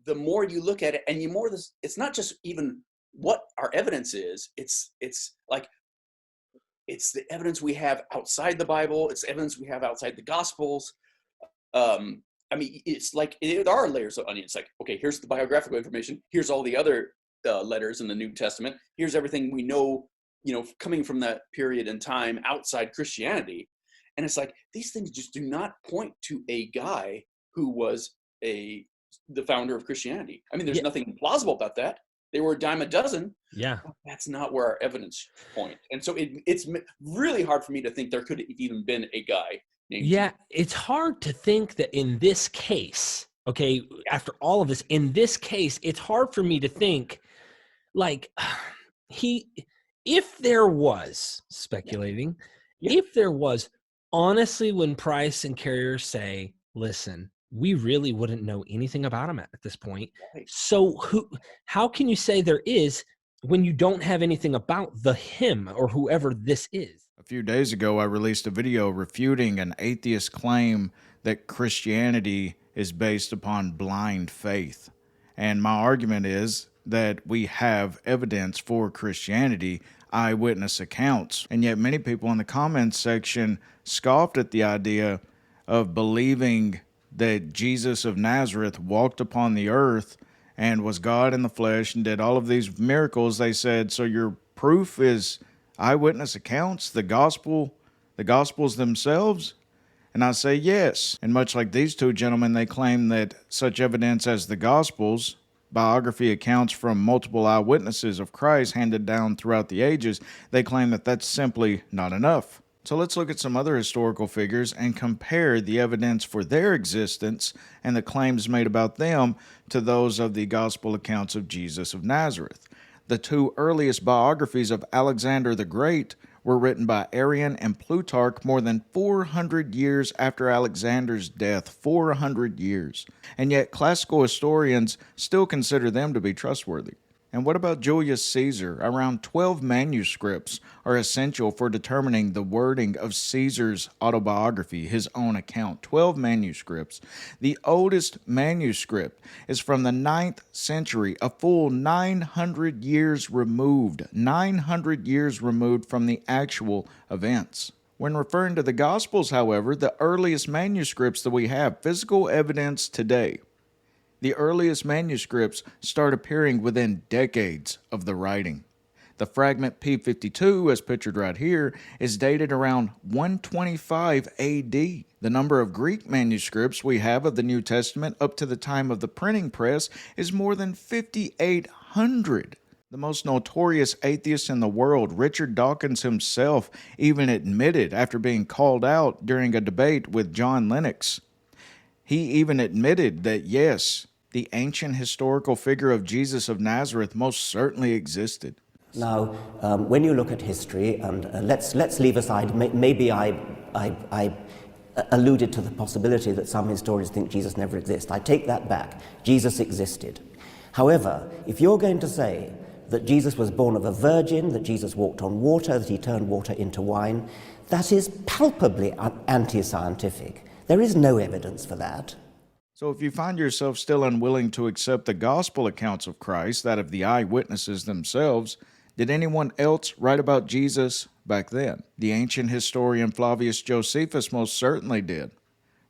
the more you look at it, and it's not just even what our evidence is. It's like it's the evidence we have outside the Bible. It's the evidence we have outside the Gospels. I mean, it's like there are layers of onions. Like, okay, here's the biographical information. Here's all the other letters in the New Testament. Here's everything we know, coming from that period in time outside Christianity. And it's like these things just do not point to a guy who was the founder of Christianity. I mean, there's nothing plausible about that. They were a dime a dozen. Yeah. That's not where our evidence point. And so it's really hard for me to think there could have even been a guy named Jesus. It's hard to think that in this case, okay, after all of this, in this case, it's hard for me to think like if there was, speculating, if there was, honestly, when Price and Carrier say, listen, we really wouldn't know anything about him at this point. Right. So how can you say there is when you don't have anything about him or whoever this is? A few days ago, I released a video refuting an atheist claim that Christianity is based upon blind faith. And my argument is that we have evidence for Christianity, eyewitness accounts. And yet many people in the comments section scoffed at the idea of believing that Jesus of Nazareth walked upon the earth and was God in the flesh and did all of these miracles. They said, so your proof is eyewitness accounts, the Gospels themselves? And I say yes. And much like these two gentlemen, they claim that such evidence as the Gospels, biography accounts from multiple eyewitnesses of Christ handed down throughout the ages, they claim that that's simply not enough. So let's look at some other historical figures and compare the evidence for their existence and the claims made about them to those of the gospel accounts of Jesus of Nazareth. The two earliest biographies of Alexander the Great were written by Arrian and Plutarch more than 400 years after Alexander's death, 400 years. And yet classical historians still consider them to be trustworthy. And what about Julius Caesar? Around 12 manuscripts are essential for determining the wording of Caesar's autobiography, his own account. 12 manuscripts. The oldest manuscript is from the 9th century, a full 900 years removed. 900 years removed from the actual events. When referring to the Gospels, however, the earliest manuscripts that we have, physical evidence today, the earliest manuscripts start appearing within decades of the writing. The fragment P52, as pictured right here, is dated around 125 AD. The number of Greek manuscripts we have of the New Testament up to the time of the printing press is more than 5,800. The most notorious atheist in the world, Richard Dawkins himself, even admitted after being called out during a debate with John Lennox. He even admitted that yes, the ancient historical figure of Jesus of Nazareth most certainly existed. Now, when you look at history, and let's leave aside, maybe I alluded to the possibility that some historians think Jesus never existed. I take that back. Jesus existed. However, if you're going to say that Jesus was born of a virgin, that Jesus walked on water, that he turned water into wine, that is palpably anti-scientific. There is no evidence for that. So if you find yourself still unwilling to accept the gospel accounts of Christ, that of the eyewitnesses themselves, did anyone else write about Jesus back then? The ancient historian Flavius Josephus most certainly did.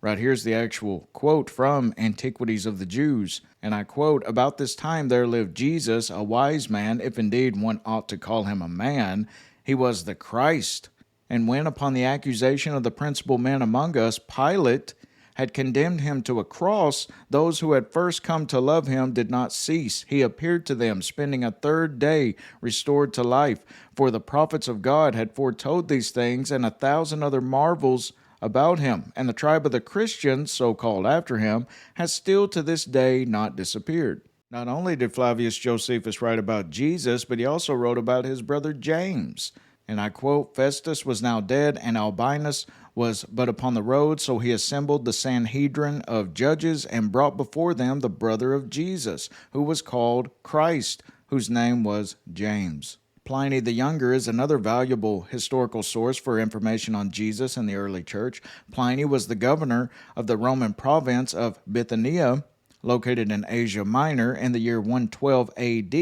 Right here's the actual quote from Antiquities of the Jews, and I quote, "About this time there lived Jesus, a wise man, if indeed one ought to call him a man. He was the Christ. And when upon the accusation of the principal men among us, Pilate had condemned him to a cross, those who had first come to love him did not cease. He appeared to them, spending a third day restored to life. For the prophets of God had foretold these things and 1,000 other marvels about him. And the tribe of the Christians, so called after him, has still to this day not disappeared." Not only did Flavius Josephus write about Jesus, but he also wrote about his brother James. And I quote, "Festus was now dead, and Albinus was but upon the road, so he assembled the Sanhedrin of judges and brought before them the brother of Jesus, who was called Christ, whose name was James." Pliny the Younger is another valuable historical source for information on Jesus and the early church. Pliny was the governor of the Roman province of Bithynia located in Asia Minor in the year 112 AD,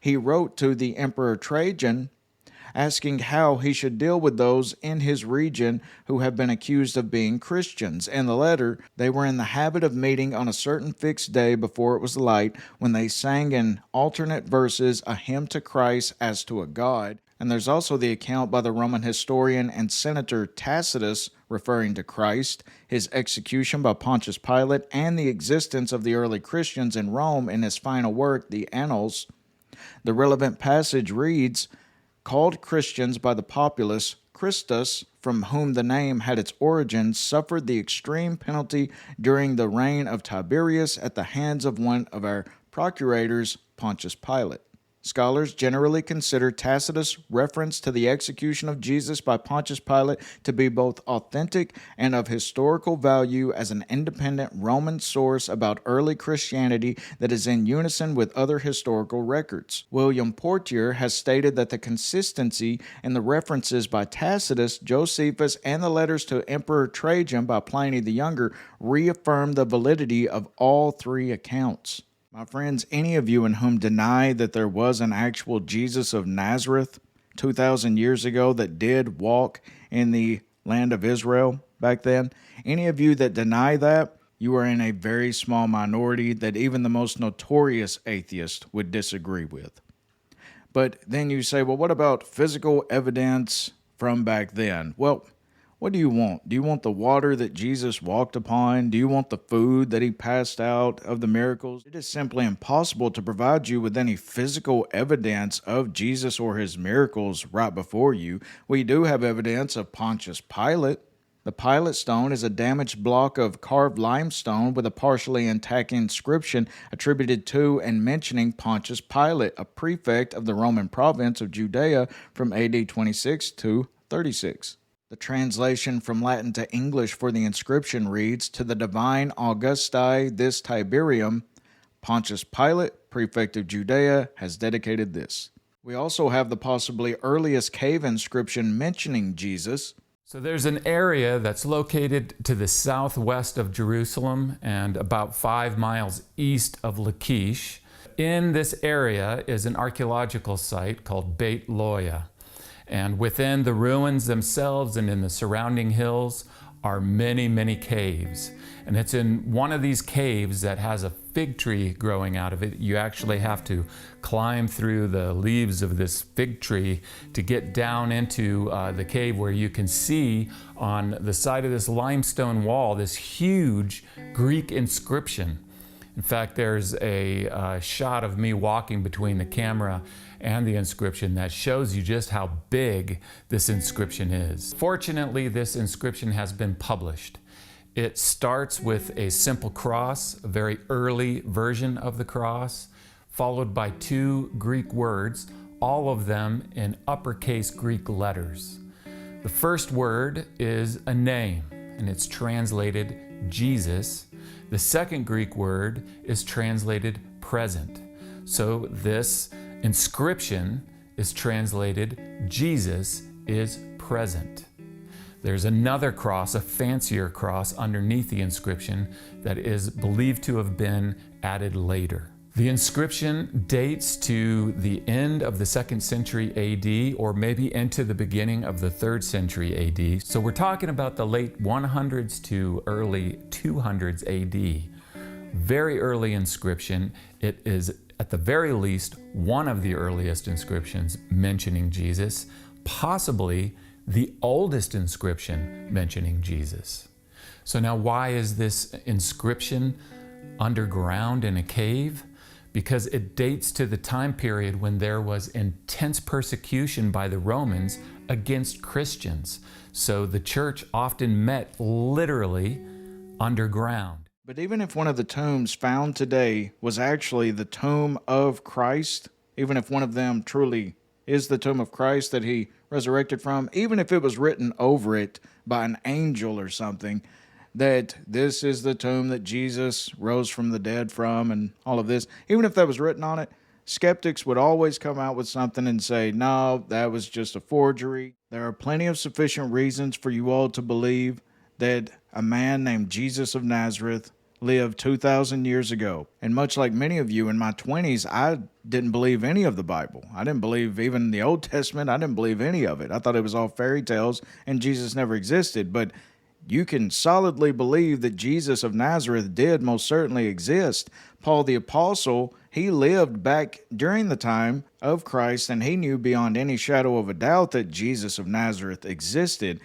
he wrote to the Emperor Trajan asking how he should deal with those in his region who have been accused of being Christians. In the letter, they were in the habit of meeting on a certain fixed day before it was light, when they sang in alternate verses a hymn to Christ as to a god. And there's also the account by the Roman historian and senator Tacitus referring to Christ, his execution by Pontius Pilate, and the existence of the early Christians in Rome in his final work, the Annals. The relevant passage reads, "Called Christians by the populace, Christus, from whom the name had its origin, suffered the extreme penalty during the reign of Tiberius at the hands of one of our procurators, Pontius Pilate." Scholars generally consider Tacitus' reference to the execution of Jesus by Pontius Pilate to be both authentic and of historical value as an independent Roman source about early Christianity that is in unison with other historical records. William Portier has stated that the consistency in the references by Tacitus, Josephus, and the letters to Emperor Trajan by Pliny the Younger reaffirm the validity of all three accounts. My friends, any of you in whom deny that there was an actual Jesus of Nazareth 2,000 years ago that did walk in the land of Israel back then, any of you that deny that, you are in a very small minority that even the most notorious atheist would disagree with. But then you say, well, what about physical evidence from back then? Well, what do you want? Do you want the water that Jesus walked upon? Do you want the food that he passed out of the miracles? It is simply impossible to provide you with any physical evidence of Jesus or his miracles right before you. We do have evidence of Pontius Pilate. The Pilate stone is a damaged block of carved limestone with a partially intact inscription attributed to and mentioning Pontius Pilate, a prefect of the Roman province of Judea from AD 26 to 36. The translation from Latin to English for the inscription reads, "To the divine Augusti this Tiberium, Pontius Pilate, prefect of Judea, has dedicated this." We also have the possibly earliest cave inscription mentioning Jesus. So there's an area that's located to the southwest of Jerusalem and about 5 miles east of Lachish. In this area is an archaeological site called Beit Loya. And within the ruins themselves and in the surrounding hills are many, many caves. And it's in one of these caves that has a fig tree growing out of it. You actually have to climb through the leaves of this fig tree to get down into the cave, where you can see on the side of this limestone wall this huge Greek inscription. In fact, there's a shot of me walking between the camera and the inscription that shows you just how big this inscription is. Fortunately, this inscription has been published. It starts with a simple cross, a very early version of the cross, followed by 2 Greek words, all of them in uppercase Greek letters. The first word is a name, and it's translated Jesus. The second Greek word is translated present. So this inscription is translated Jesus is present. There's another cross, a fancier cross, underneath the inscription that is believed to have been added later. The inscription dates to the end of the 2nd century AD, or maybe into the beginning of the 3rd century AD. So we're talking about the late 100s to early 200s AD. Very early inscription. It is at the very least one of the earliest inscriptions mentioning Jesus, possibly the oldest inscription mentioning Jesus. So now, why is this inscription underground in a cave? Because it dates to the time period when there was intense persecution by the Romans against Christians. So the church often met literally underground. But even if one of the tombs found today was actually the tomb of Christ, even if one of them truly is the tomb of Christ that he resurrected from, even if it was written over it by an angel or something, that this is the tomb that Jesus rose from the dead from and all of this, even if that was written on it, skeptics would always come out with something and say, no, that was just a forgery. There are plenty of sufficient reasons for you all to believe that a man named Jesus of Nazareth lived 2,000 years ago. And much like many of you in my 20s, I didn't believe any of the Bible. I didn't believe even the Old Testament. I didn't believe any of it. I thought it was all fairy tales and Jesus never existed. But you can solidly believe that Jesus of Nazareth did most certainly exist. Paul the Apostle, he lived back during the time of Christ, and he knew beyond any shadow of a doubt that Jesus of Nazareth existed.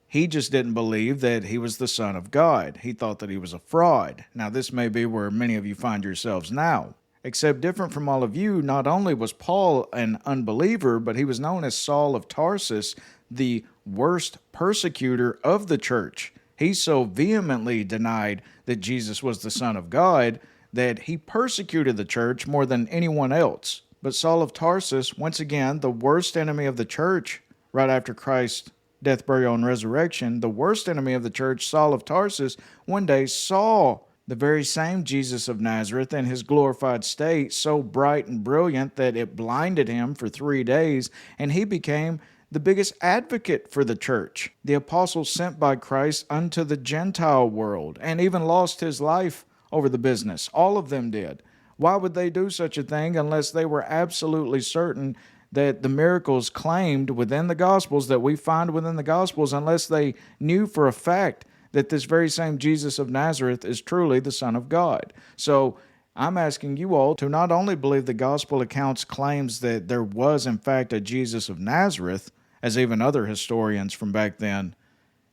He just didn't believe that he was the Son of God. He thought that he was a fraud. Now, this may be where many of you find yourselves now. Except different from all of you, not only was Paul an unbeliever, but he was known as Saul of Tarsus, the worst persecutor of the church. He so vehemently denied that Jesus was the Son of God that he persecuted the church more than anyone else. But Saul of Tarsus, once again, the worst enemy of the church, right after Christ's death, burial, and resurrection, the worst enemy of the church, Saul of Tarsus, one day saw the very same Jesus of Nazareth in his glorified state, so bright and brilliant that it blinded him for 3 days, and he became the biggest advocate for the church, the apostle sent by Christ unto the Gentile world, and even lost his life over the business. All of them did. Why would they do such a thing unless they were absolutely certain that the miracles claimed within the Gospels, that we find within the Gospels, unless they knew for a fact that this very same Jesus of Nazareth is truly the Son of God? So I'm asking you all to not only believe the Gospel accounts claims that there was in fact a Jesus of Nazareth, as even other historians from back then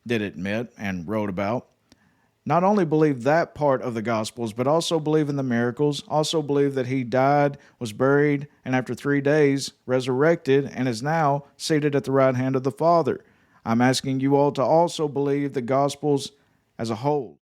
did admit and wrote about. Not only believe that part of the Gospels, but also believe in the miracles, also believe that he died, was buried, and after 3 days resurrected, and is now seated at the right hand of the Father. I'm asking you all to also believe the Gospels as a whole.